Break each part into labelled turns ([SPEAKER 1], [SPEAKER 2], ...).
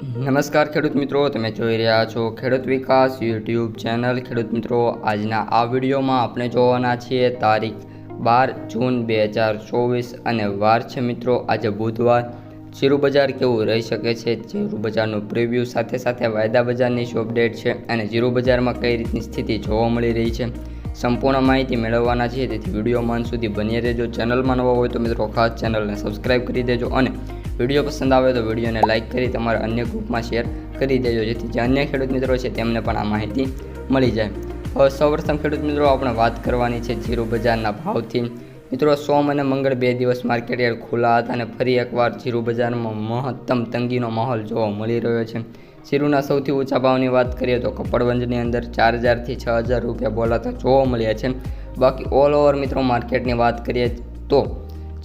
[SPEAKER 1] નમસ્કાર ખેડૂત મિત્રો, તમે જોઈ રહ્યા છો ખેડૂત વિકાસ યુટ્યુબ ચેનલ. ખેડૂત મિત્રો, આજના આ વિડીયોમાં આપણે જોવાના છીએ તારીખ 12 જૂન 2024 અને વાર છે મિત્રો આજે બુધવાર. જીરું બજાર કેવું રહી શકે છે, જીરું બજારનું પ્રિવ્યૂ સાથે સાથે વાયદા બજારની શું અપડેટ છે અને જીરું બજારમાં કઈ રીતની સ્થિતિ જોવા મળી રહી છે, સંપૂર્ણ માહિતી મેળવવાના છીએ. તેથી વિડીયોમાં અંત સુધી બની રહેજો. ચેનલમાં નવા હોય તો મિત્રો ખાસ ચેનલને સબસ્ક્રાઈબ કરી દેજો અને વિડીયો પસંદ આવે તો વિડીયોને લાઇક કરી તમારા અન્ય ગ્રુપમાં શેર કરી દેજો, જેથી જે અન્ય ખેડૂત મિત્રો છે તેમને પણ આ માહિતી મળી જાય. હવે સૌપ્રથમ ખેડૂત મિત્રો આપણે વાત કરવાની છે જીરું બજારના ભાવથી. મિત્રો, સોમ અને મંગળ 2 દિવસ માર્કેટ યાર્ડ ખુલ્લા હતા અને ફરી એકવાર જીરું બજારમાં મહત્તમ તંગીનો માહોલ જોવા મળી રહ્યો છે. જીરુના સૌથી ઊંચા ભાવની વાત કરીએ તો કપડવંજની અંદર 4000 થી 6000 રૂપિયા બોલાતા જોવા મળ્યા છે. બાકી ઓલ ઓવર મિત્રો માર્કેટની વાત કરીએ તો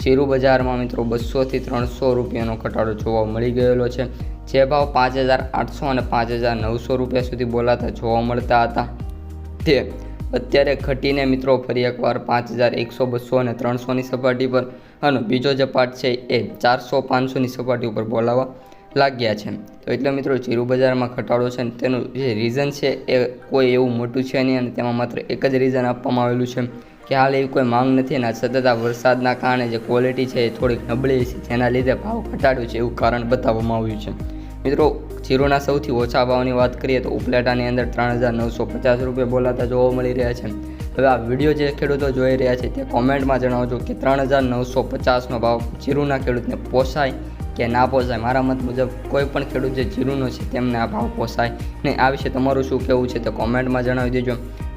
[SPEAKER 1] જીરું બજારમાં મિત્રો 200 થી 300 રૂપિયાનો ઘટાડો જોવા મળી ગયેલો છે. જે ભાવ 5800 અને 5900 રૂપિયા સુધી બોલાતા જોવા મળતા હતા તે અત્યારે ઘટીને મિત્રો ફરી એકવાર 5100, 200 અને 300ની સપાટી પર અને બીજો જે પાર્ટ છે એ 400, 500ની સપાટી ઉપર બોલાવા લાગ્યા છે. તો એટલે મિત્રો જીરું બજારમાં ઘટાડો છે તેનું જે રીઝન છે એ કોઈ એવું મોટું છે નહીં અને તેમાં માત્ર એક જ રીઝન આપવામાં આવેલું છે કે હાલ એવી કોઈ માંગ નથી અને સતત આ વરસાદના કારણે જે ક્વોલિટી છે એ થોડીક નબળી છે, જેના લીધે ભાવ ઘટાડ્યો છે એવું કારણ બતાવવામાં આવ્યું છે. મિત્રો, જીરુના સૌથી ઓછા ભાવની વાત કરીએ તો ઉપલેટાની અંદર 3950 રૂપિયા બોલાતા જોવા મળી રહ્યા છે. હવે આ વિડીયો જે ખેડૂતો જોઈ રહ્યા છે તે કોમેન્ટમાં જણાવજો કે 3950નો ભાવ જીરુના ખેડૂતને પોસાય કે ના પોસાય. મારા મત મુજબ કોઈ પણ ખેડૂત જે જીરુનો છે તેમને આ ભાવ પોસાય નહીં. આ વિશે તમારું શું કહેવું છે તે કોમેન્ટમાં જણાવી દેજો.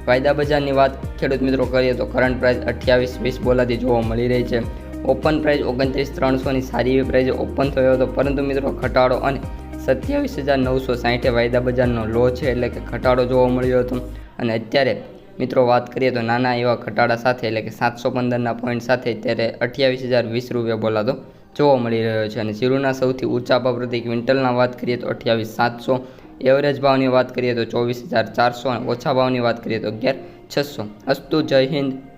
[SPEAKER 1] વાયદા બજારની વાત ખેડૂત મિત્રો કરીએ તો કરંટ પ્રાઇસ 28.20 બોલાતી જોવા મળી રહી છે. ઓપન પ્રાઇસ 29,300ની સારી એવી પ્રાઇસે ઓપન થયો હતો, પરંતુ મિત્રો ઘટાડો અને 27,960 વાયદા બજારનો લો છે, એટલે કે ઘટાડો જોવા મળ્યો હતો. અને અત્યારે મિત્રો વાત કરીએ તો નાના એવા ઘટાડા સાથે એટલે કે 715ના પોઈન્ટ સાથે અત્યારે 28,020 રૂપિયા બોલાતો જોવા મળી રહ્યો છે. અને જીરુના સૌથી ઊંચા ભાવ પ્રતિ ક્વિન્ટલના વાત કરીએ તો 28,700, એવરેજ ભાવની વાત કરીએ તો 24,400 અને ઓછા ભાવની વાત કરીએ તો 11,600. અસ્તુ, જય હિન્દ.